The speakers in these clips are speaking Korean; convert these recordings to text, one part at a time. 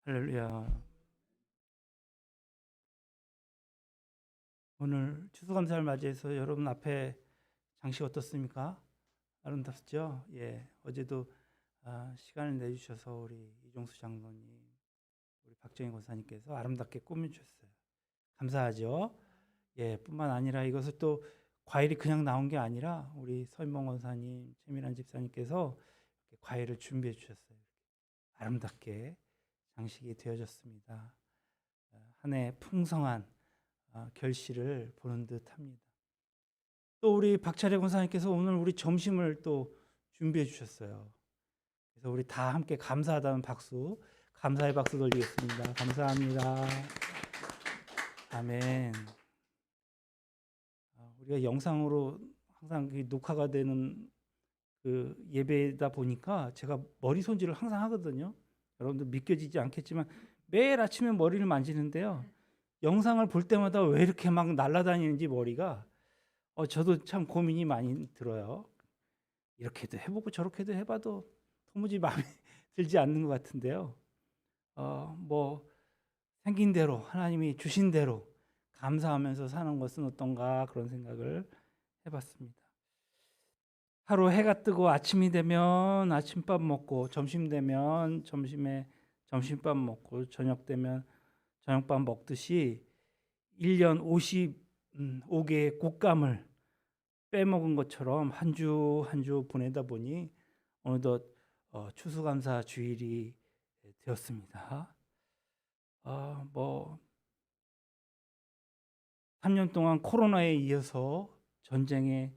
할렐루야. 오늘 추수감사를 맞이해서 여러분 앞에 장식 어떻습니까? 아름답죠? 예. 어제도 시간을 내주셔서 우리 이종수 장로님, 우리 박정희 권사님께서 아름답게 꾸며주셨어요. 감사하죠? 예. 뿐만 아니라 이것을 또 과일이 그냥 나온 게 아니라 우리 서인봉 권사님, 최민환 집사님께서 이렇게 과일을 준비해 주셨어요. 아름답게 장식이 되어졌습니다. 한 해 풍성한 결실을 보는 듯합니다. 또 우리 박찬래 권사님께서 오늘 우리 점심을 또 준비해 주셨어요. 그래서 우리 다 함께 감사하다는 박수, 감사의 박수 돌리겠습니다. 감사합니다. 아멘. 우리가 영상으로 항상 녹화가 되는 그 예배다 보니까 제가 머리 손질을 항상 하거든요. 여러분들 믿겨지지 않겠지만 매일 아침에 머리를 만지는데요. 영상을 볼 때마다 왜 이렇게 막 날아다니는지 머리가 저도 참 고민이 많이 들어요. 이렇게도 해보고 저렇게도 해봐도 도무지 마음에 들지 않는 것 같은데요. 뭐 생긴 대로 하나님이 주신 대로 감사하면서 사는 것은 어떤가 그런 생각을 해봤습니다. 하루 해가 뜨고 아침이 되면 아침밥 먹고 점심 되면 점심에 점심밥 먹고 저녁 되면 저녁밥 먹듯이 1년 55개의 곡감을 빼먹은 것처럼 한 주 한 주 보내다 보니 어느덧 추수감사 주일이 되었습니다. 뭐 3년 동안 코로나에 이어서 전쟁의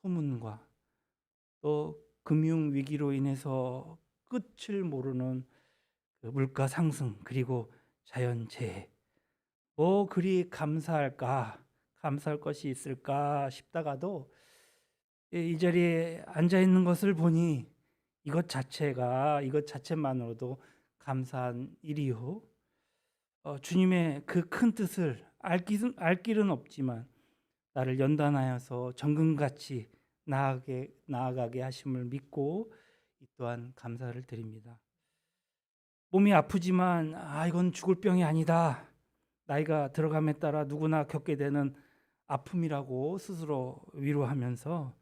소문과 또 금융 위기로 인해서 끝을 모르는 그 물가 상승 그리고 자연재해 뭐 그리 감사할 것이 있을까 싶다가도 이 자리에 앉아 있는 것을 보니 이것 자체만으로도 감사한 일이요. 주님의 그 큰 뜻을 알 길은 없지만 나를 연단하여서 정금같이 나아가게 하심을 믿고 이 또한 감사를 드립니다. 몸이 아프지만 이건 죽을 병이 아니다. 나이가 들어감에 따라 누구나 겪게 되는 아픔이라고 스스로 위로하면서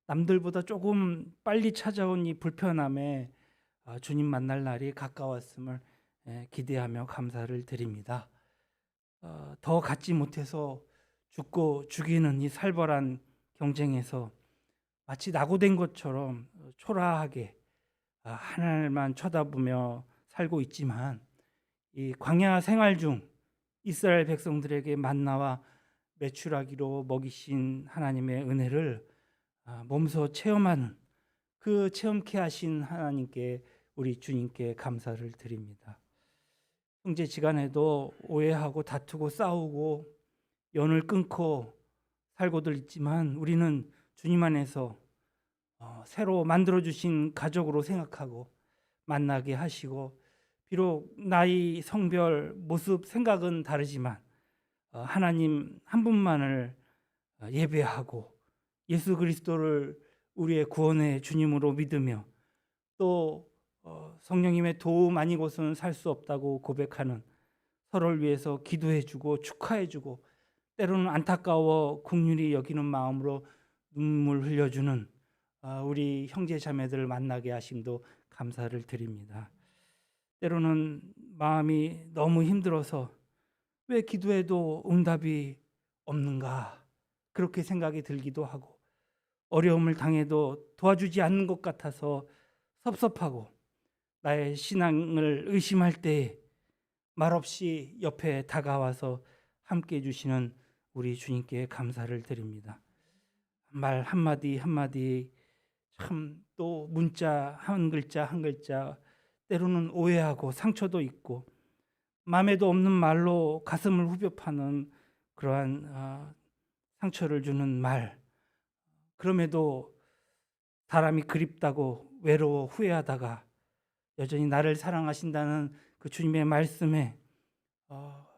남들보다 조금 빨리 찾아온 이 불편함에 주님 만날 날이 가까웠음을 기대하며 감사를 드립니다. 더 갖지 못해서 죽고 죽이는 이 살벌한 경쟁에서 마치 낙오된 것처럼 초라하게 하늘만 쳐다보며 살고 있지만 이 광야 생활 중 이스라엘 백성들에게 만나와 메추라기로 먹이신 하나님의 은혜를 몸소 체험하는 그 체험케 하신 하나님께 우리 주님께 감사를 드립니다. 형제지간에도 오해하고 다투고 싸우고 연을 끊고 살고들 있지만 우리는 주님 안에서 새로 만들어주신 가족으로 생각하고 만나게 하시고 비록 나이, 성별, 모습, 생각은 다르지만 하나님 한 분만을 예배하고 예수 그리스도를 우리의 구원의 주님으로 믿으며 또 성령님의 도움 아니고서는 살 수 없다고 고백하는 서로를 위해서 기도해주고 축하해주고 때로는 안타까워 긍휼히 여기는 마음으로 눈물 흘려주는 우리 형제 자매들을 만나게 하심도 감사를 드립니다. 때로는 마음이 너무 힘들어서 왜 기도해도 응답이 없는가 그렇게 생각이 들기도 하고 어려움을 당해도 도와주지 않는 것 같아서 섭섭하고 나의 신앙을 의심할 때에 말없이 옆에 다가와서 함께 해주시는 우리 주님께 감사를 드립니다. 말 한마디 한마디 참 또 문자 한 글자 한 글자 때로는 오해하고 상처도 있고 마음에도 없는 말로 가슴을 후벼 파는 그러한 상처를 주는 말 그럼에도 사람이 그립다고 외로워 후회하다가 여전히 나를 사랑하신다는 그 주님의 말씀에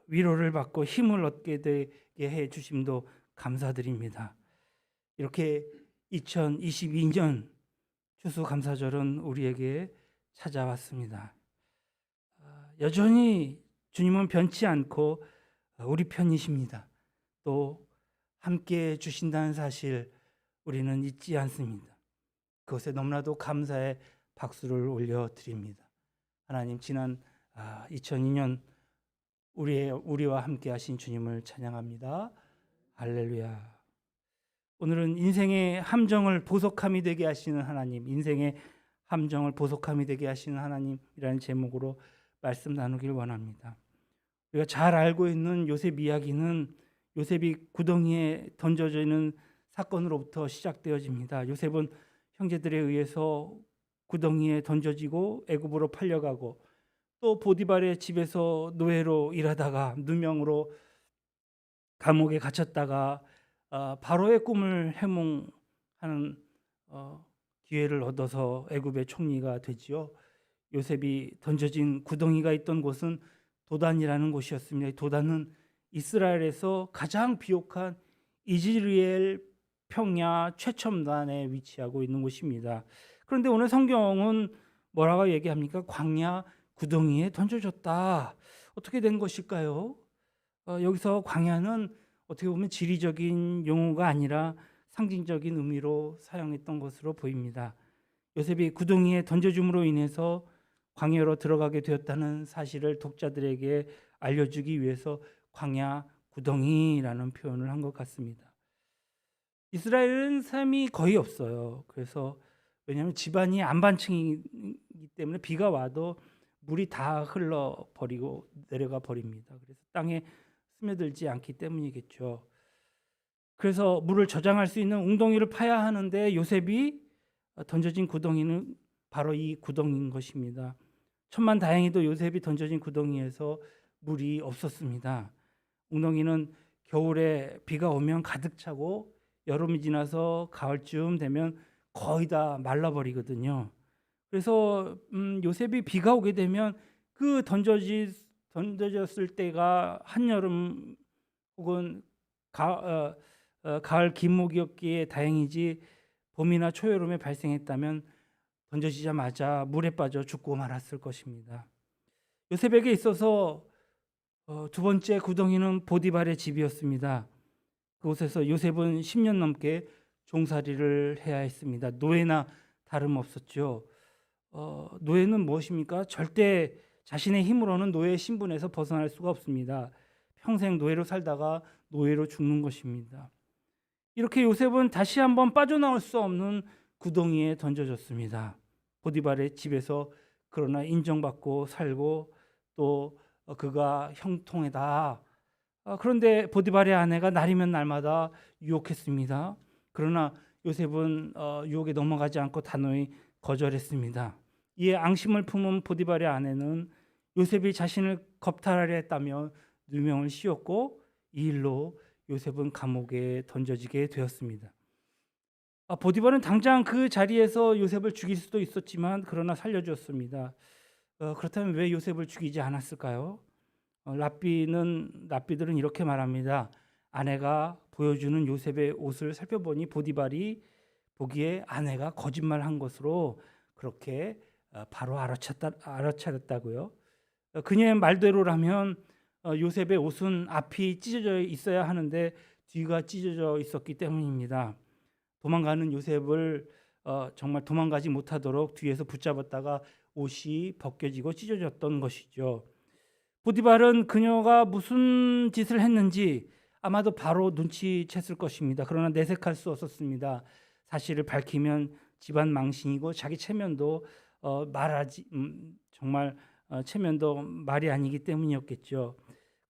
위로를 받고 힘을 얻게 되게 해 주심도 감사드립니다. 이렇게 2022년 추수감사절은 우리에게 찾아왔습니다. 여전히 주님은 변치 않고 우리 편이십니다. 또 함께 주신다는 사실 우리는 잊지 않습니다. 그것에 너무나도 감사의 박수를 올려드립니다. 하나님, 지난 2002년 우리와 함께 하신 주님을 찬양합니다. 할렐루야. 오늘은 인생의 함정을 보석함이 되게 하시는 하나님, 인생의 함정을 보석함이 되게 하시는 하나님이라는 제목으로 말씀 나누길 원합니다. 우리가 잘 알고 있는 요셉 이야기는 요셉이 구덩이에 던져져 있는 사건으로부터 시작되어집니다. 요셉은 형제들에 의해서 구덩이에 던져지고 애굽으로 팔려가고 또 보디발의 집에서 노예로 일하다가 누명으로 감옥에 갇혔다가 바로의 꿈을 해몽하는 기회를 얻어서 애굽의 총리가 되지요. 요셉이 던져진 구덩이가 있던 곳은 도단이라는 곳이었습니다. 도단은 이스라엘에서 가장 비옥한 이즈리엘 평야 최첨단에 위치하고 있는 곳입니다. 그런데 오늘 성경은 뭐라고 얘기합니까? 광야 구덩이에 던져졌다. 어떻게 된 것일까요? 여기서 광야는 어떻게 보면 지리적인 용어가 아니라 상징적인 의미로 사용했던 것으로 보입니다. 요셉이 구덩이에 던져줌으로 인해서 광야로 들어가게 되었다는 사실을 독자들에게 알려주기 위해서 광야 구덩이라는 표현을 한 것 같습니다. 이스라엘은 샘이 거의 없어요. 그래서 왜냐하면 집안이 안반층이기 때문에 비가 와도 물이 다 흘러버리고 내려가 버립니다. 그래서 땅에 스며들지 않기 때문이겠죠. 그래서 물을 저장할 수 있는 웅덩이를 파야 하는데 요셉이 던져진 구덩이는 바로 이 구덩이인 것입니다. 천만다행히도 요셉이 던져진 구덩이에서 물이 없었습니다. 웅덩이는 겨울에 비가 오면 가득 차고 여름이 지나서 가을쯤 되면 거의 다 말라버리거든요. 그래서 요셉이 비가 오게 되면 그 던져졌을 때가 한여름 혹은 가을 김목이었기에 다행이지 봄이나 초여름에 발생했다면 던져지자마자 물에 빠져 죽고 말았을 것입니다. 요셉에게 있어서 두 번째 구덩이는 보디발의 집이었습니다. 그곳에서 요셉은 10년 넘게 종살이를 해야 했습니다. 노예나 다름없었죠. 노예는 무엇입니까? 절대 자신의 힘으로는 노예 신분에서 벗어날 수가 없습니다. 평생 노예로 살다가 노예로 죽는 것입니다. 이렇게 요셉은 다시 한번 빠져나올 수 없는 구덩이에 던져졌습니다. 보디발의 집에서 그러나 인정받고 살고 또 그가 형통하다. 그런데 보디발의 아내가 날이면 날마다 유혹했습니다. 그러나 요셉은 유혹에 넘어가지 않고 단호히 거절했습니다. 이에 앙심을 품은 보디발의 아내는 요셉이 자신을 겁탈하려 했다며 누명을 씌웠고 이 일로 요셉은 감옥에 던져지게 되었습니다. 보디발은 당장 그 자리에서 요셉을 죽일 수도 있었지만 그러나 살려주었습니다. 그렇다면 왜 요셉을 죽이지 않았을까요? 랍비들은 이렇게 말합니다. 아내가 보여주는 요셉의 옷을 살펴보니 보디발이 보기에 아내가 거짓말한 것으로 그렇게 바로 알아차렸다고요. 그녀의 말대로라면 요셉의 옷은 앞이 찢어져 있어야 하는데 뒤가 찢어져 있었기 때문입니다. 도망가는 요셉을 정말 도망가지 못하도록 뒤에서 붙잡았다가 옷이 벗겨지고 찢어졌던 것이죠. 보디발은 그녀가 무슨 짓을 했는지 아마도 바로 눈치챘을 것입니다. 그러나 내색할 수 없었습니다. 사실을 밝히면 집안 망신이고 자기 체면도 정말 체면도 말이 아니기 때문이었겠죠.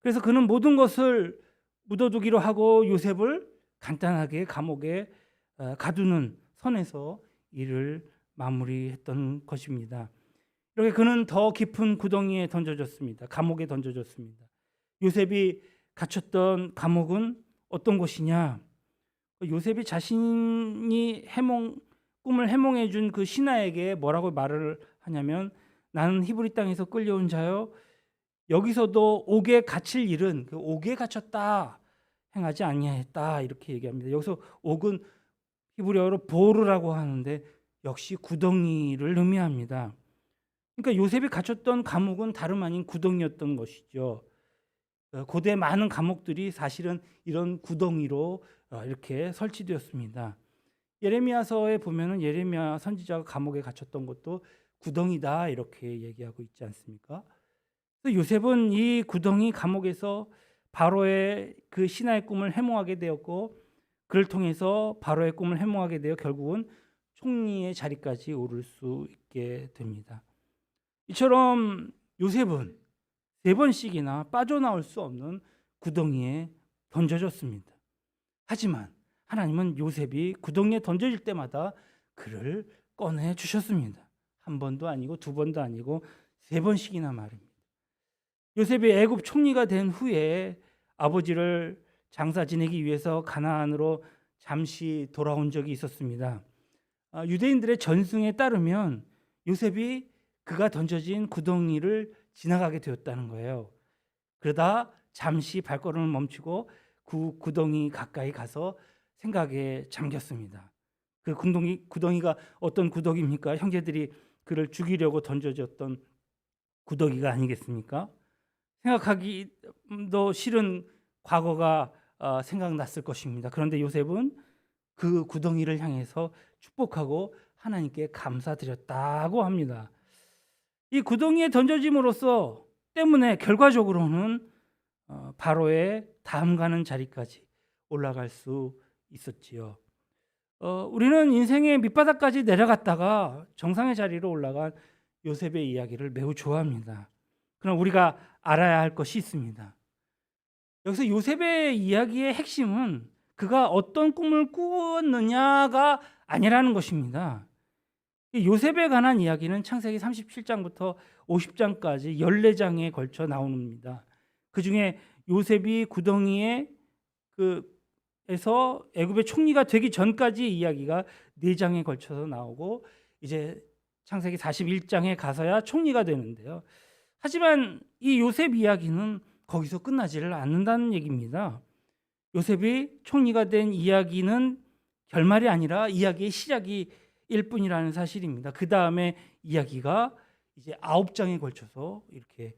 그래서 그는 모든 것을 묻어두기로 하고 요셉을 간단하게 감옥에 가두는 선에서 일을 마무리했던 것입니다. 이렇게 그는 더 깊은 구덩이에 던져졌습니다. 감옥에 던져졌습니다. 요셉이 갇혔던 감옥은 어떤 곳이냐? 요셉이 자신이 꿈을 해몽해 준 그 신하에게 뭐라고 말을 하냐면 나는 히브리 땅에서 끌려온 자요 여기서도 옥에 갇힐 일은 그 옥에 갇혔다 행하지 아니하였다 이렇게 얘기합니다. 여기서 옥은 히브리어로 보르라고 하는데 역시 구덩이를 의미합니다. 그러니까 요셉이 갇혔던 감옥은 다름 아닌 구덩이였던 것이죠. 고대 많은 감옥들이 사실은 이런 구덩이로 이렇게 설치되었습니다. 예레미야서에 보면은 예레미야 선지자가 감옥에 갇혔던 것도 구덩이다 이렇게 얘기하고 있지 않습니까? 그래서 요셉은 이 구덩이 감옥에서 바로의 그 신하의 꿈을 해몽하게 되었고, 그를 통해서 바로의 꿈을 해몽하게 되어 결국은 총리의 자리까지 오를 수 있게 됩니다. 이처럼 요셉은 3번씩이나 빠져나올 수 없는 구덩이에 던져졌습니다. 하지만 하나님은 요셉이 구덩이에 던져질 때마다 그를 꺼내 주셨습니다. 1번도 아니고 2번도 아니고 3번씩이나 말입니다. 요셉이 애굽 총리가 된 후에 아버지를 장사 지내기 위해서 가나안으로 잠시 돌아온 적이 있었습니다. 유대인들의 전승에 따르면 요셉이 그가 던져진 구덩이를 지나가게 되었다는 거예요. 그러다 잠시 발걸음을 멈추고 그 구덩이 가까이 가서 생각에 잠겼습니다. 그 구덩이가 어떤 구덩이입니까? 형제들이 그를 죽이려고 던져졌던 구덩이가 아니겠습니까? 생각하기도 싫은 과거가 생각났을 것입니다. 그런데 요셉은 그 구덩이를 향해서 축복하고 하나님께 감사드렸다고 합니다. 이 구덩이에 던져짐으로써 때문에 결과적으로는 바로의 다음 가는 자리까지 올라갈 수 있었지요. 우리는 인생의 밑바닥까지 내려갔다가 정상의 자리로 올라간 요셉의 이야기를 매우 좋아합니다. 그러나 우리가 알아야 할 것이 있습니다. 여기서 요셉의 이야기의 핵심은 그가 어떤 꿈을 꾸었느냐가 아니라는 것입니다. 요셉에 관한 이야기는 창세기 37장부터 50장까지 14장에 걸쳐 나옵니다. 그 중에 요셉이 구덩이에 에서 애굽의 총리가 되기 전까지 이야기가 4장에 걸쳐서 나오고 이제 창세기 41장에 가서야 총리가 되는데요. 하지만 이 요셉 이야기는 거기서 끝나지를 않는다는 얘기입니다. 요셉이 총리가 된 이야기는 결말이 아니라 이야기의 시작일 뿐이라는 사실입니다. 그 다음에 이야기가 이제 9장에 걸쳐서 이렇게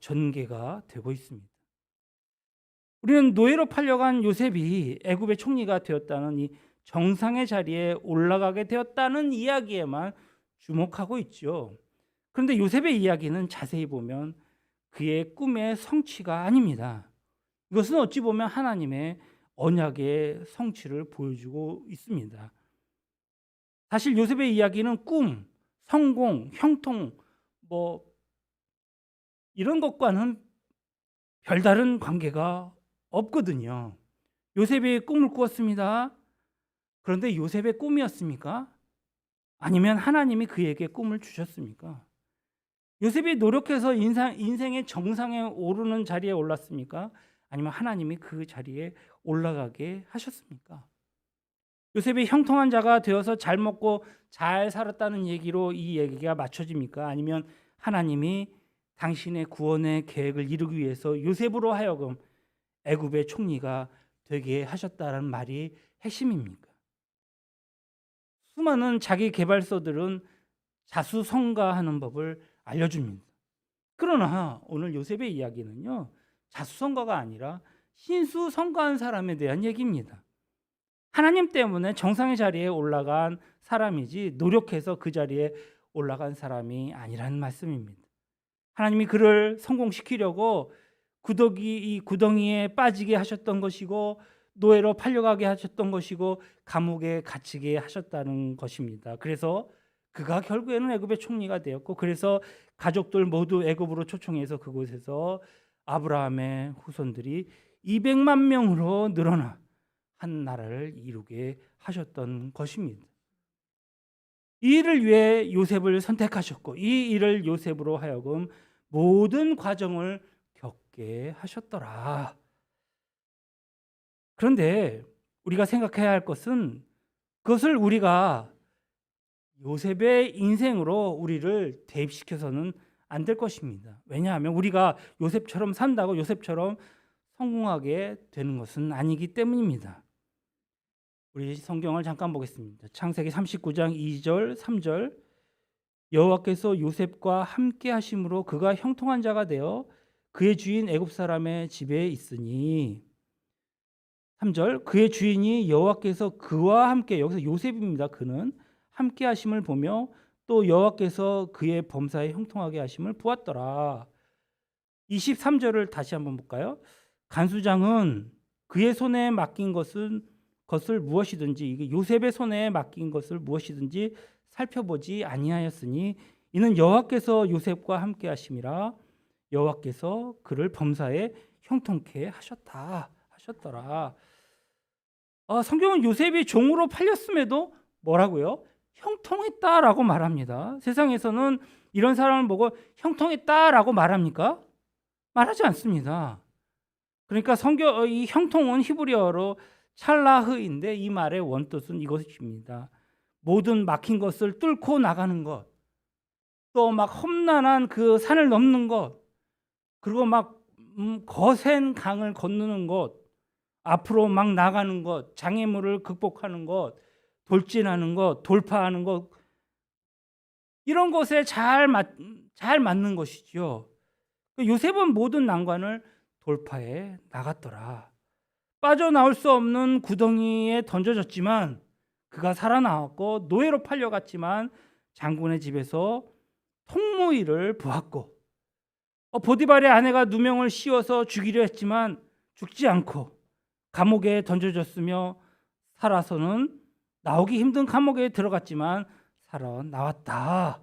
전개가 되고 있습니다. 우리는 노예로 팔려간 요셉이 애굽의 총리가 되었다는 이 정상의 자리에 올라가게 되었다는 이야기에만 주목하고 있죠. 그런데 요셉의 이야기는 자세히 보면 그의 꿈의 성취가 아닙니다. 이것은 어찌 보면 하나님의 언약의 성취를 보여주고 있습니다. 사실 요셉의 이야기는 꿈, 성공, 형통 이런 것과는 별다른 관계가 없거든요. 요셉이 꿈을 꾸었습니다. 그런데 요셉의 꿈이었습니까? 아니면 하나님이 그에게 꿈을 주셨습니까? 요셉이 노력해서 인생의 정상에 오르는 자리에 올랐습니까? 아니면 하나님이 그 자리에 올라가게 하셨습니까? 요셉이 형통한 자가 되어서 잘 먹고 잘 살았다는 얘기로 이 얘기가 맞춰집니까? 아니면 하나님이 당신의 구원의 계획을 이루기 위해서 요셉으로 하여금 애굽의 총리가 되게 하셨다는 말이 핵심입니까? 수많은 자기 개발서들은 자수성가하는 법을 알려줍니다. 그러나 오늘 요셉의 이야기는요, 자수성가가 아니라 신수성가한 사람에 대한 얘기입니다. 하나님 때문에 정상의 자리에 올라간 사람이지 노력해서 그 자리에 올라간 사람이 아니라는 말씀입니다. 하나님이 그를 성공시키려고 이 구덩이에 빠지게 하셨던 것이고 노예로 팔려가게 하셨던 것이고 감옥에 갇히게 하셨다는 것입니다. 그래서 그가 결국에는 애굽의 총리가 되었고, 그래서 가족들 모두 애굽으로 초청해서 그곳에서 아브라함의 후손들이 200만 명으로 늘어나 한 나라를 이루게 하셨던 것입니다. 이 일을 위해 요셉을 선택하셨고, 이 일을 요셉으로 하여금 모든 과정을 겪게 하셨더라. 그런데 우리가 생각해야 할 것은 그것을 우리가 요셉의 인생으로 우리를 대입시켜서는 안 될 것입니다. 왜냐하면 우리가 요셉처럼 산다고 요셉처럼 성공하게 되는 것은 아니기 때문입니다. 우리 성경을 잠깐 보겠습니다. 창세기 39장 2절 3절 여호와께서 요셉과 함께 하심으로 그가 형통한 자가 되어 그의 주인 애굽 사람의 집에 있으니. 3절 그의 주인이 여호와께서 그와 함께, 여기서 요셉입니다. 그는 함께 하심을 보며 또 여호와께서 그의 범사에 형통하게 하심을 보았더라. 23절을 다시 한번 볼까요? 간수장은 그의 손에 맡긴 것을 무엇이든지, 이게 요셉의 손에 맡긴 것을 무엇이든지 살펴보지 아니하였으니 이는 여호와께서 요셉과 함께 하심이라. 여호와께서 그를 범사에 형통케 하셨더라. 성경은 요셉이 종으로 팔렸음에도 뭐라고요? 형통했다라고 말합니다. 세상에서는 이런 사람을 보고 형통했다라고 말합니까? 말하지 않습니다. 그러니까 이 형통은 히브리어로 찰라흐인데 이 말의 원뜻은 이것입니다. 모든 막힌 것을 뚫고 나가는 것, 또 막 험난한 그 산을 넘는 것, 그리고 막 거센 강을 건너는 것, 앞으로 막 나가는 것, 장애물을 극복하는 것, 돌진하는 것, 돌파하는 것, 이런 것에 잘 맞는 것이죠. 요셉은 모든 난관을 돌파해 나갔더라. 빠져나올 수 없는 구덩이에 던져졌지만 그가 살아나왔고, 노예로 팔려갔지만 장군의 집에서 통모일을 보았고, 보디발의 아내가 누명을 씌워서 죽이려 했지만 죽지 않고 감옥에 던져졌으며 살아서는 나오기 힘든 감옥에 들어갔지만 살아나왔다.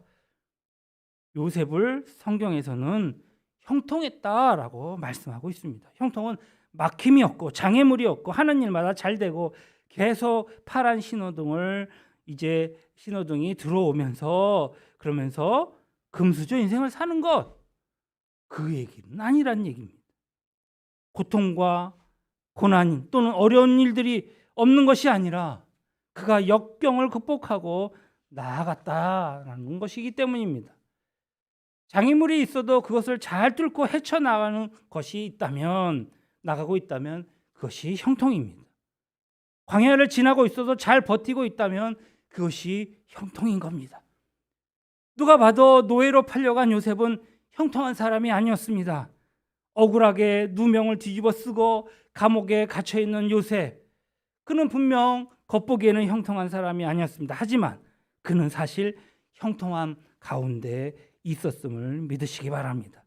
요셉을 성경에서는 형통했다라고 말씀하고 있습니다. 형통은 막힘이 없고 장애물이 없고 하는 일마다 잘 되고, 계속 파란 신호등이 들어오면서 그러면서 금수저 인생을 사는 것, 그 얘기는 아니란 얘기입니다. 고통과 고난 또는 어려운 일들이 없는 것이 아니라 그가 역경을 극복하고 나아갔다라는 것이기 때문입니다. 장애물이 있어도 그것을 잘 뚫고 헤쳐나가는 것이 나가고 있다면 그것이 형통입니다. 광야를 지나고 있어도 잘 버티고 있다면 그것이 형통인 겁니다. 누가 봐도 노예로 팔려간 요셉은 형통한 사람이 아니었습니다. 억울하게 누명을 뒤집어 쓰고 감옥에 갇혀 있는 요셉, 그는 분명 겉보기에는 형통한 사람이 아니었습니다. 하지만 그는 사실 형통함 가운데 있었음을 믿으시기 바랍니다.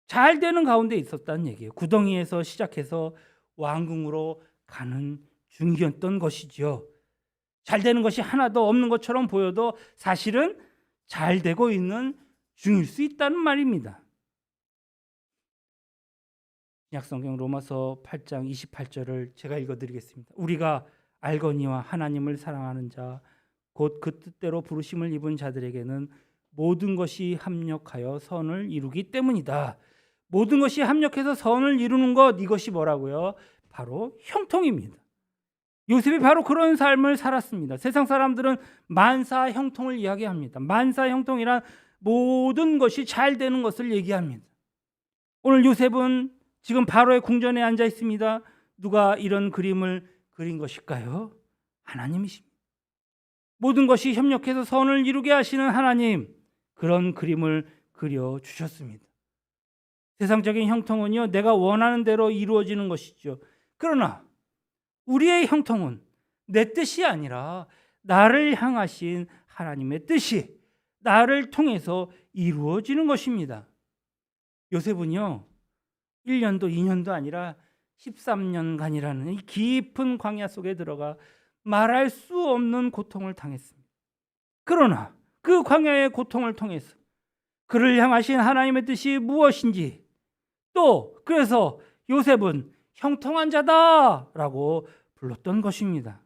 잘 되는 가운데 있었다는 얘기예요. 구덩이에서 시작해서 왕궁으로 가는 중이었던 것이죠. 잘 되는 것이 하나도 없는 것처럼 보여도 사실은 잘 되고 있는 중일 수 있다는 말입니다. 신약성경 로마서 8장 28절을 제가 읽어드리겠습니다. 우리가 알거니와 하나님을 사랑하는 자 곧 그 뜻대로 부르심을 입은 자들에게는 모든 것이 합력하여 선을 이루기 때문이다. 모든 것이 합력해서 선을 이루는 것, 이것이 뭐라고요? 바로 형통입니다. 요셉이 바로 그런 삶을 살았습니다. 세상 사람들은 만사 형통을 이야기합니다. 만사 형통이란 모든 것이 잘 되는 것을 얘기합니다. 오늘 요셉은 지금 바로의 궁전에 앉아 있습니다. 누가 이런 그림을 그린 것일까요? 하나님이십니다. 모든 것이 협력해서 선을 이루게 하시는 하나님, 그런 그림을 그려주셨습니다. 세상적인 형통은요, 내가 원하는 대로 이루어지는 것이죠. 그러나 우리의 형통은 내 뜻이 아니라 나를 향하신 하나님의 뜻이 나를 통해서 이루어지는 것입니다. 요셉은요, 1년도 2년도 아니라 13년간이라는 이 깊은 광야 속에 들어가 말할 수 없는 고통을 당했습니다. 그러나 그 광야의 고통을 통해서 그를 향하신 하나님의 뜻이 무엇인지, 또 그래서 요셉은 형통한 자다라고 불렀던 것입니다.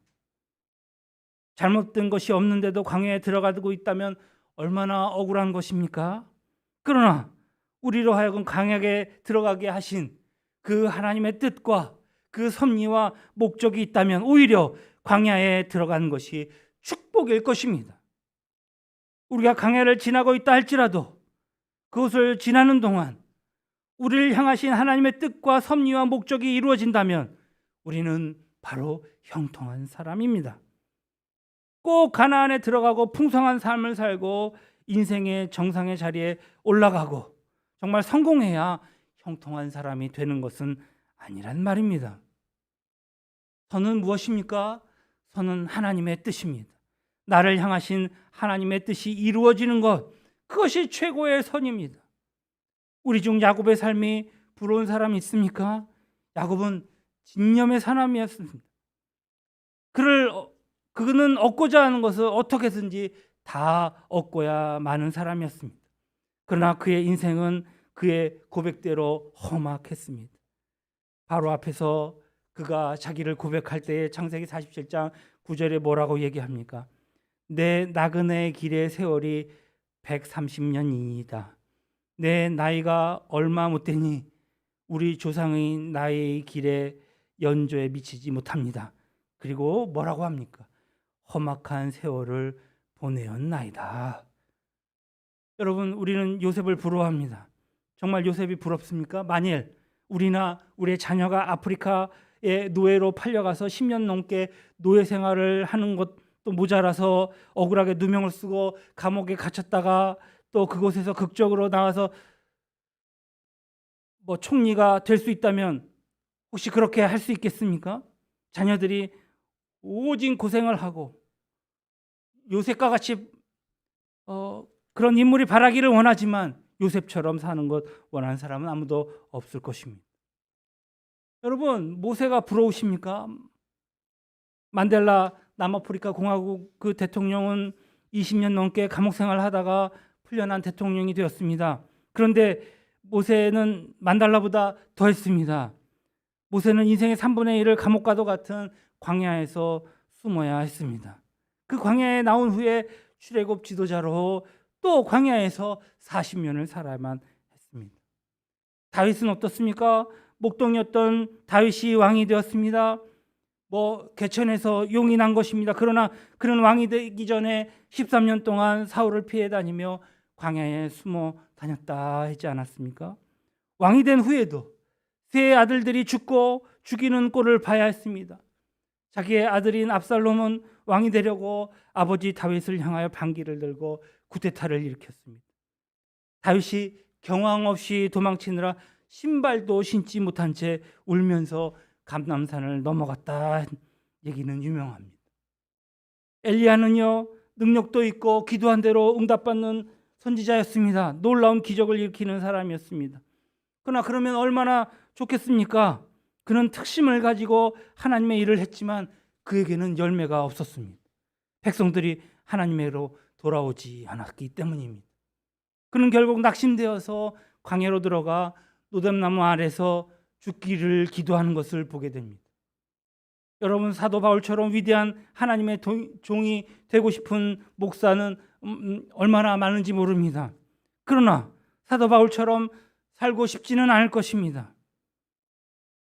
잘못된 것이 없는데도 광야에 들어가고 있다면 얼마나 억울한 것입니까? 그러나 우리로 하여금 광야에 들어가게 하신 그 하나님의 뜻과 그 섭리와 목적이 있다면 오히려 광야에 들어간 것이 축복일 것입니다. 우리가 광야를 지나고 있다 할지라도 그것을 지나는 동안 우리를 향하신 하나님의 뜻과 섭리와 목적이 이루어진다면 우리는 바로 형통한 사람입니다. 꼭 가나안에 들어가고 풍성한 삶을 살고 인생의 정상의 자리에 올라가고 정말 성공해야 형통한 사람이 되는 것은 아니란 말입니다. 선은 무엇입니까? 선은 하나님의 뜻입니다. 나를 향하신 하나님의 뜻이 이루어지는 것, 그것이 최고의 선입니다. 우리 중 야곱의 삶이 부러운 사람이 있습니까? 야곱은 진념의 사람이었습니다. 그는 얻고자 하는 것을 어떻게든지 다 얻고야 마는 사람이었습니다. 그러나 그의 인생은 그의 고백대로 험악했습니다. 바로 앞에서 그가 자기를 고백할 때에 창세기 47장 9절에 뭐라고 얘기합니까? 내 나그네의 길의 세월이 130년이니이다. 내 나이가 얼마 못되니 우리 조상의 나이의 길에 연조에 미치지 못합니다. 그리고 뭐라고 합니까? 험악한 세월을 보내었나이다. 여러분, 우리는 요셉을 부러워합니다. 정말 요셉이 부럽습니까? 만일 우리나 우리의 자녀가 아프리카의 노예로 팔려가서 10년 넘게 노예 생활을 하는 것도 모자라서 억울하게 누명을 쓰고 감옥에 갇혔다가 또 그곳에서 극적으로 나와서 총리가 될 수 있다면 혹시 그렇게 할 수 있겠습니까? 자녀들이 오진 고생을 하고 요셉과 같이 그런 인물이 바라기를 원하지만 요셉처럼 사는 것 원하는 사람은 아무도 없을 것입니다. 여러분, 모세가 부러우십니까? 만델라 남아프리카 공화국 그 대통령은 20년 넘게 감옥 생활하다가 풀려난 대통령이 되었습니다. 그런데 모세는 만달라보다 더 했습니다. 모세는 인생의 3분의 1을 감옥과도 같은 광야에서 숨어야 했습니다. 그 광야에 나온 후에 출애굽 지도자로 또 광야에서 40년을 살아야만 했습니다. 다윗은 어떻습니까? 목동이었던 다윗이 왕이 되었습니다. 개천에서 용이 난 것입니다. 그러나 그는 왕이 되기 전에 13년 동안 사울을 피해 다니며 광야에 숨어 다녔다 했지 않았습니까? 왕이 된 후에도 세 아들들이 죽고 죽이는 꼴을 봐야 했습니다. 자기의 아들인 압살롬은 왕이 되려고 아버지 다윗을 향하여 반기를 들고 쿠데타를 일으켰습니다. 다윗이 경황 없이 도망치느라 신발도 신지 못한 채 울면서 감람산을 넘어갔다 얘기는 유명합니다. 엘리야는요, 능력도 있고 기도한 대로 응답받는 선지자였습니다. 놀라운 기적을 일으키는 사람이었습니다. 그러나 그러면 얼마나 좋겠습니까? 그는 특심을 가지고 하나님의 일을 했지만 그에게는 열매가 없었습니다. 백성들이 하나님께로 돌아오지 않았기 때문입니다. 그는 결국 낙심되어서 광야로 들어가 노뎀나무 아래서 죽기를 기도하는 것을 보게 됩니다. 여러분, 사도 바울처럼 위대한 하나님의 종이 되고 싶은 목사는 얼마나 많은지 모릅니다. 그러나 사도 바울처럼 살고 싶지는 않을 것입니다.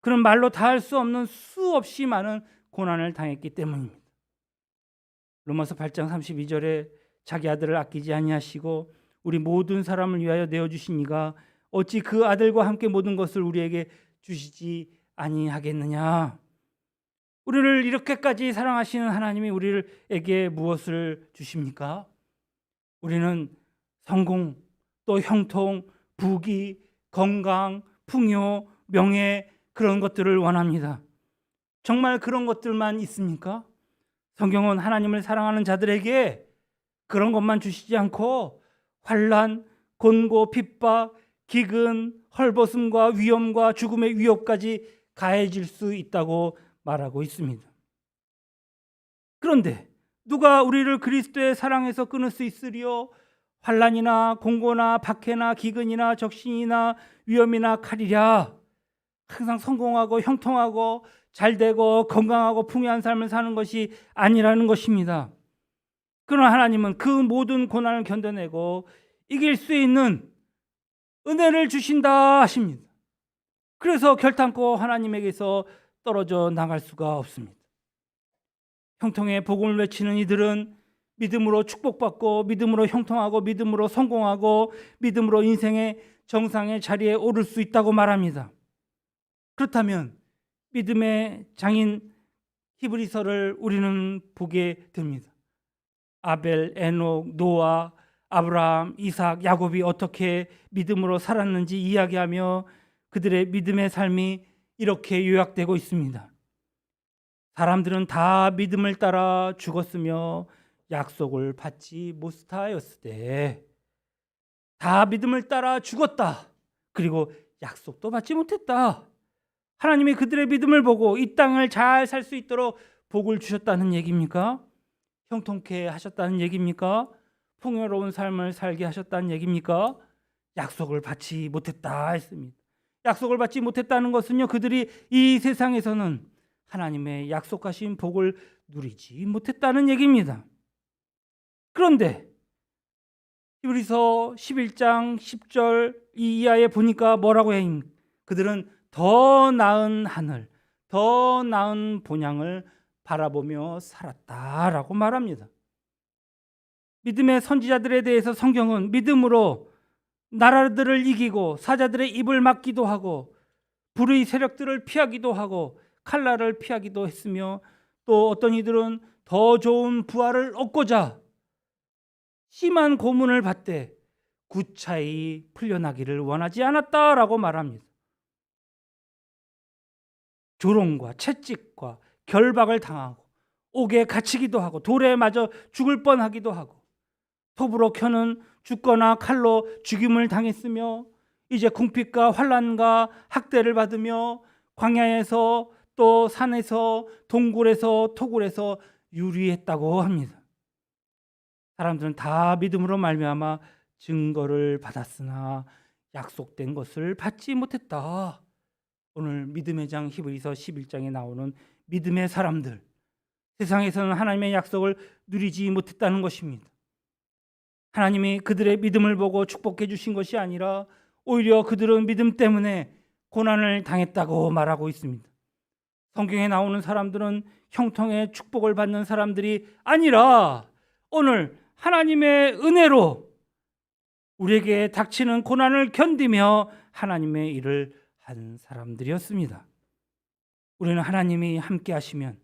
그런 말로 다 할 수 없는 수없이 많은 고난을 당했기 때문입니다. 로마서 8장 32절에 자기 아들을 아끼지 아니하시고 우리 모든 사람을 위하여 내어주신 이가 어찌 그 아들과 함께 모든 것을 우리에게 주시지 아니하겠느냐. 우리를 이렇게까지 사랑하시는 하나님이 우리에게 무엇을 주십니까? 우리는 성공, 또 형통, 부귀, 건강, 풍요, 명예, 그런 것들을 원합니다. 정말 그런 것들만 있습니까? 성경은 하나님을 사랑하는 자들에게 그런 것만 주시지 않고 환난, 곤고, 핍박, 기근, 헐벗음과 위험과 죽음의 위협까지 가해질 수 있다고 말하고 있습니다. 그런데 누가 우리를 그리스도의 사랑에서 끊을 수 있으리요? 환난이나 공고나 박해나 기근이나 적신이나 위험이나 칼이랴. 항상 성공하고 형통하고 잘되고 건강하고 풍요한 삶을 사는 것이 아니라는 것입니다. 그러나 하나님은 그 모든 고난을 견뎌내고 이길 수 있는 은혜를 주신다 하십니다. 그래서 결탄코 하나님에게서 떨어져 나갈 수가 없습니다. 형통의 복음을 외치는 이들은 믿음으로 축복받고 믿음으로 형통하고 믿음으로 성공하고 믿음으로 인생의 정상의 자리에 오를 수 있다고 말합니다. 그렇다면 믿음의 장인 히브리서를 우리는 보게 됩니다. 아벨, 에녹, 노아, 아브라함, 이삭, 야곱이 어떻게 믿음으로 살았는지 이야기하며 그들의 믿음의 삶이 이렇게 요약되고 있습니다. 사람들은 다 믿음을 따라 죽었으며 약속을 받지 못하였으되, 다 믿음을 따라 죽었다. 그리고 약속도 받지 못했다. 하나님이 그들의 믿음을 보고 이 땅을 잘 살 수 있도록 복을 주셨다는 얘기입니까? 형통케 하셨다는 얘기입니까? 풍요로운 삶을 살게 하셨다는 얘기입니까? 약속을 받지 못했다 했습니다. 약속을 받지 못했다는 것은요, 그들이 이 세상에서는 하나님의 약속하신 복을 누리지 못했다는 얘기입니다. 그런데 히브리서 11장 10절 이하에 보니까 뭐라고 해요? 그들은 더 나은 하늘, 더 나은 본향을 바라보며 살았다라고 말합니다. 믿음의 선지자들에 대해서 성경은 믿음으로 나라들을 이기고 사자들의 입을 막기도 하고 불의 세력들을 피하기도 하고 칼날을 피하기도 했으며, 또 어떤 이들은 더 좋은 부활을 얻고자 심한 고문을 받되 구차히 풀려나기를 원하지 않았다라고 말합니다. 조롱과 채찍과 결박을 당하고 옥에 갇히기도 하고 돌에 맞아 죽을 뻔하기도 하고 톱으로 켜는 죽거나 칼로 죽임을 당했으며, 이제 궁핍과 환난과 학대를 받으며 광야에서 또 산에서 동굴에서 토굴에서 유리했다고 합니다. 사람들은 다 믿음으로 말미암아 증거를 받았으나 약속된 것을 받지 못했다. 오늘 믿음의 장 히브리서 11장에 나오는 믿음의 사람들, 세상에서는 하나님의 약속을 누리지 못했다는 것입니다. 하나님이 그들의 믿음을 보고 축복해 주신 것이 아니라 오히려 그들은 믿음 때문에 고난을 당했다고 말하고 있습니다. 성경에 나오는 사람들은 형통의 축복을 받는 사람들이 아니라 오늘 하나님의 은혜로 우리에게 닥치는 고난을 견디며 하나님의 일을 한 사람들이었습니다. 우리는 하나님이 함께 하시면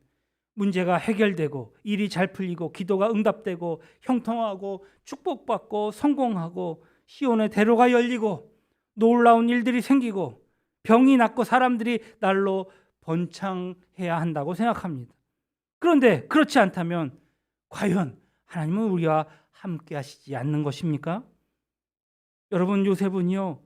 문제가 해결되고 일이 잘 풀리고 기도가 응답되고 형통하고 축복받고 성공하고 시온의 대로가 열리고 놀라운 일들이 생기고 병이 낫고 사람들이 날로 번창해야 한다고 생각합니다. 그런데 그렇지 않다면 과연 하나님은 우리와 함께 하시지 않는 것입니까? 여러분, 요셉은요,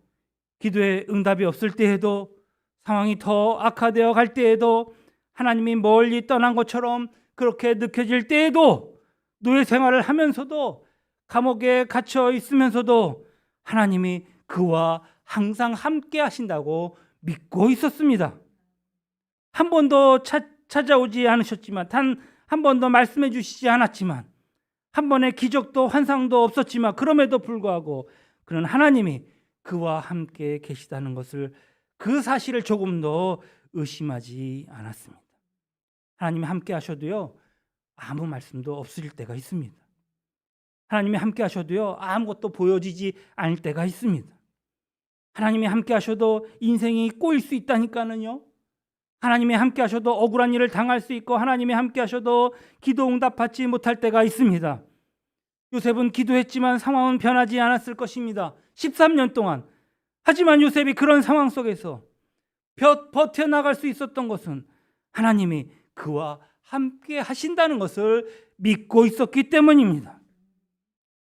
기도에 응답이 없을 때에도, 상황이 더 악화되어 갈 때에도, 하나님이 멀리 떠난 것처럼 그렇게 느껴질 때에도, 노예 생활을 하면서도, 감옥에 갇혀 있으면서도 하나님이 그와 항상 함께 하신다고 믿고 있었습니다. 한 번도 찾아오지 않으셨지만, 단 한 번도 말씀해 주시지 않았지만, 한 번의 기적도 환상도 없었지만, 그럼에도 불구하고 그는 하나님이 그와 함께 계시다는 것을, 그 사실을 조금도 의심하지 않았습니다. 하나님이 함께 하셔도요, 아무 말씀도 없을 때가 있습니다. 하나님이 함께 하셔도요, 아무것도 보여지지 않을 때가 있습니다. 하나님이 함께 하셔도 인생이 꼬일 수 있다니까는요. 하나님이 함께 하셔도 억울한 일을 당할 수 있고, 하나님이 함께 하셔도 기도 응답받지 못할 때가 있습니다. 요셉은 기도했지만 상황은 변하지 않았을 것입니다. 13년 동안. 하지만 요셉이 그런 상황 속에서 버텨나갈 수 있었던 것은 하나님이 그와 함께 하신다는 것을 믿고 있었기 때문입니다.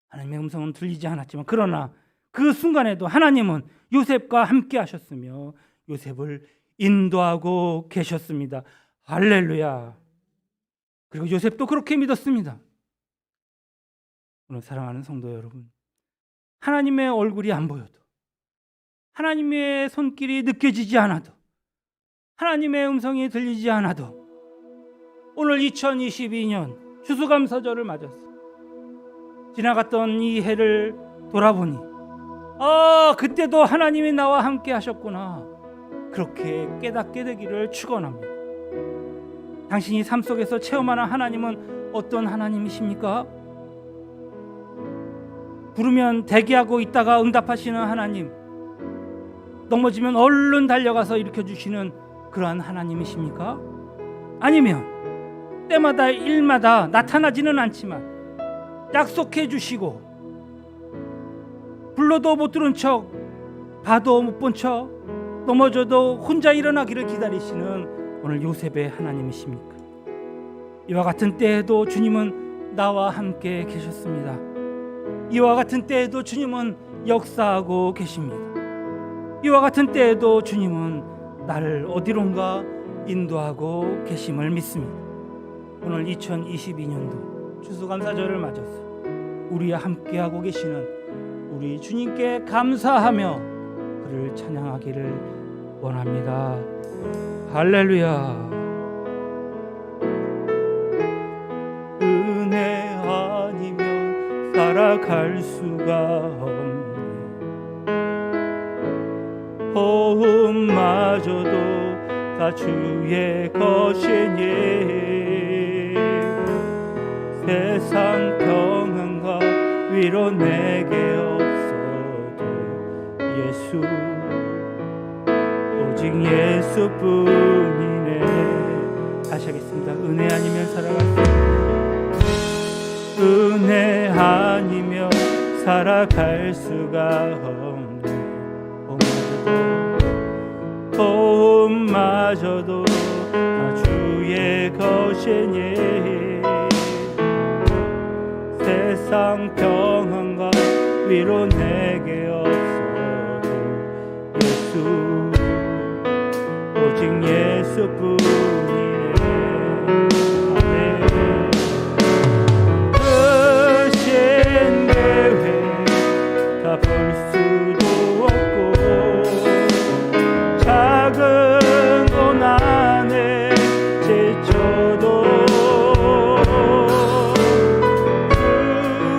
하나님의 음성은 들리지 않았지만, 그러나 그 순간에도 하나님은 요셉과 함께 하셨으며 요셉을 인도하고 계셨습니다. 할렐루야. 그리고 요셉도 그렇게 믿었습니다. 오늘 사랑하는 성도 여러분, 하나님의 얼굴이 안 보여도, 하나님의 손길이 느껴지지 않아도, 하나님의 음성이 들리지 않아도, 오늘 2022년 추수감사절을 맞았어. 지나갔던 이 해를 돌아보니, 그때도 하나님이 나와 함께 하셨구나, 그렇게 깨닫게 되기를 축원합니다. 당신이 삶 속에서 체험하는 하나님은 어떤 하나님이십니까? 부르면 대기하고 있다가 응답하시는 하나님, 넘어지면 얼른 달려가서 일으켜주시는 그러한 하나님이십니까? 아니면 때마다 일마다 나타나지는 않지만 약속해 주시고 불러도 못 들은 척, 봐도 못 본 척, 넘어져도 혼자 일어나기를 기다리시는 오늘 요셉의 하나님이십니까? 이와 같은 때에도 주님은 나와 함께 계셨습니다. 이와 같은 때에도 주님은 역사하고 계십니다. 이와 같은 때에도 주님은 나를 어디론가 인도하고 계심을 믿습니다. 오늘 2022년도 추수감사절을 맞아서 우리와 함께하고 계시는 우리 주님께 감사하며 그를 찬양하기를 원합니다. 할렐루야. 은혜 아니면 살아갈 수가 없네. 호흡마저도 다 주의 것이니 세상 평안과 위로 내게 없어도 예수, 오직 예수뿐이네. 다시 하겠습니다. 은혜 아니면 살아갈 수 없네. 은혜 아니면 살아갈 수가 없네. 도움마저도 다 주의 것이니 세상 평안과 위로 내게 없어도 예수, 오직 예수뿐이네. 크신 계획 다 볼 수도 없고 작은 고난에 지쳐도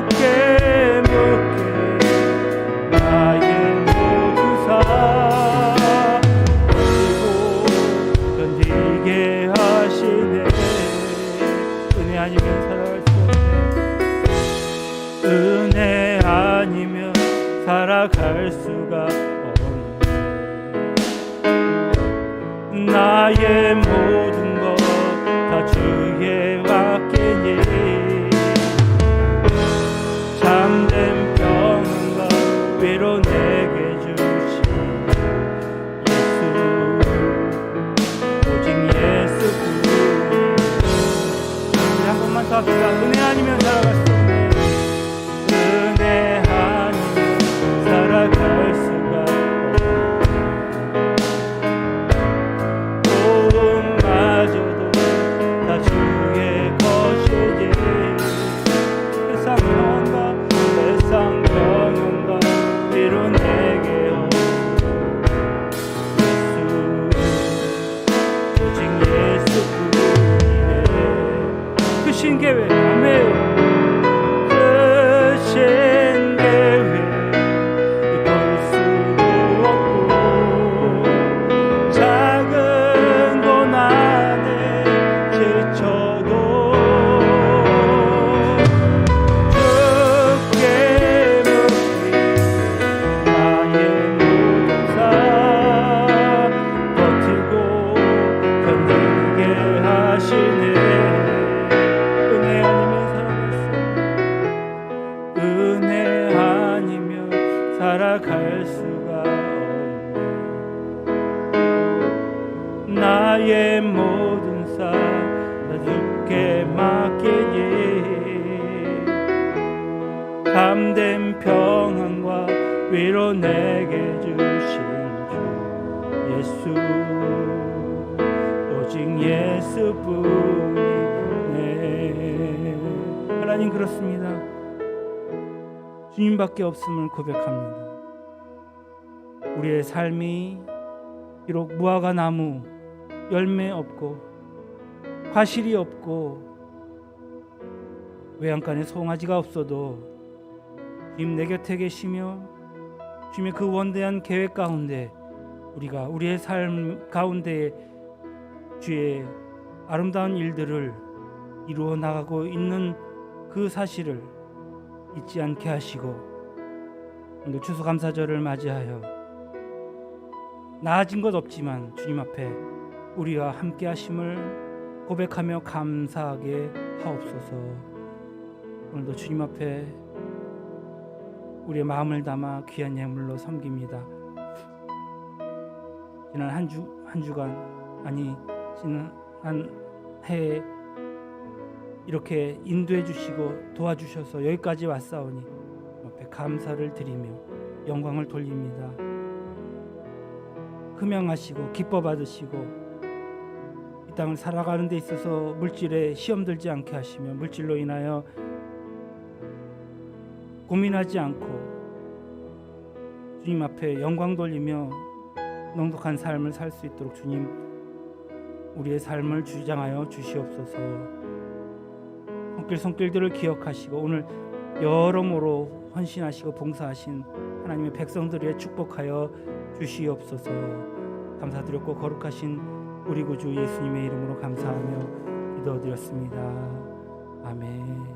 죽게 묻게 나의 모든 사 그리고 견디게 하시네. 은혜 아니면 살아갈 수 없네. 은혜 아니면 살아갈 수가 없네. 나의 모든 것 다 주에 맡기니 참된 평안과 위로 내게 주신 예수, 오직 예수뿐. 우리 한 번만 더 합시다. 은혜 아니면 살아갈 수 없네. 은혜 아니면 살아갈 수가 없네. 도움마저도 다 주의 것이지 세상 평안과 위로 내게 없네. 예수, 오직 예수뿐이네. 크신 계획, 아멘. 크신 계획 볼 수도 없고 작은 고난에 지쳐도 죽게 묻기 나의 모든 사 버티고 견디게 하시네. 은혜 아니면 살아갈 수 없네. 은혜 아니면 살아갈 수가 없네. 나의 모든 사 다 주께 맡기니 참된 평안과 위로 내게 주신 주 예수, 오직 예수뿐이네. 하나님 그렇습니다. 주님밖에 없음을 고백합니다. 우리의 삶이 비록 무화과 나무 열매 없고 과실이 없고 외양간에 송아지가 없어도 주님 내 곁에 계시며 주님의 그 원대한 계획 가운데 우리가 우리의 삶 가운데 주의 아름다운 일들을 이루어 나가고 있는 그 사실을 잊지 않게 하시고 오늘 추수감사절을 맞이하여 나아진 것 없지만 주님 앞에 우리와 함께 하심을 고백하며 감사하게 하옵소서. 오늘도 주님 앞에 우리의 마음을 담아 귀한 예물로 섬깁니다. 지난 한 주간, 아니 지난 한 해에 이렇게 인도해 주시고 도와주셔서 여기까지 왔사오니 앞에 감사를 드리며 영광을 돌립니다. 흠양하시고 기뻐 받으시고 이 땅을 살아가는 데 있어서 물질에 시험 들지 않게 하시며 물질로 인하여 고민하지 않고 주님 앞에 영광 돌리며 넉넉한 삶을 살 수 있도록 주님 우리의 삶을 주장하여 주시옵소서. 손길들을 기억하시고 오늘 여러모로 헌신하시고 봉사하신 하나님의 백성들의 축복하여 주시옵소서. 감사드렸고 거룩하신 우리 구주 예수님의 이름으로 감사하며 기도드렸습니다. 아멘.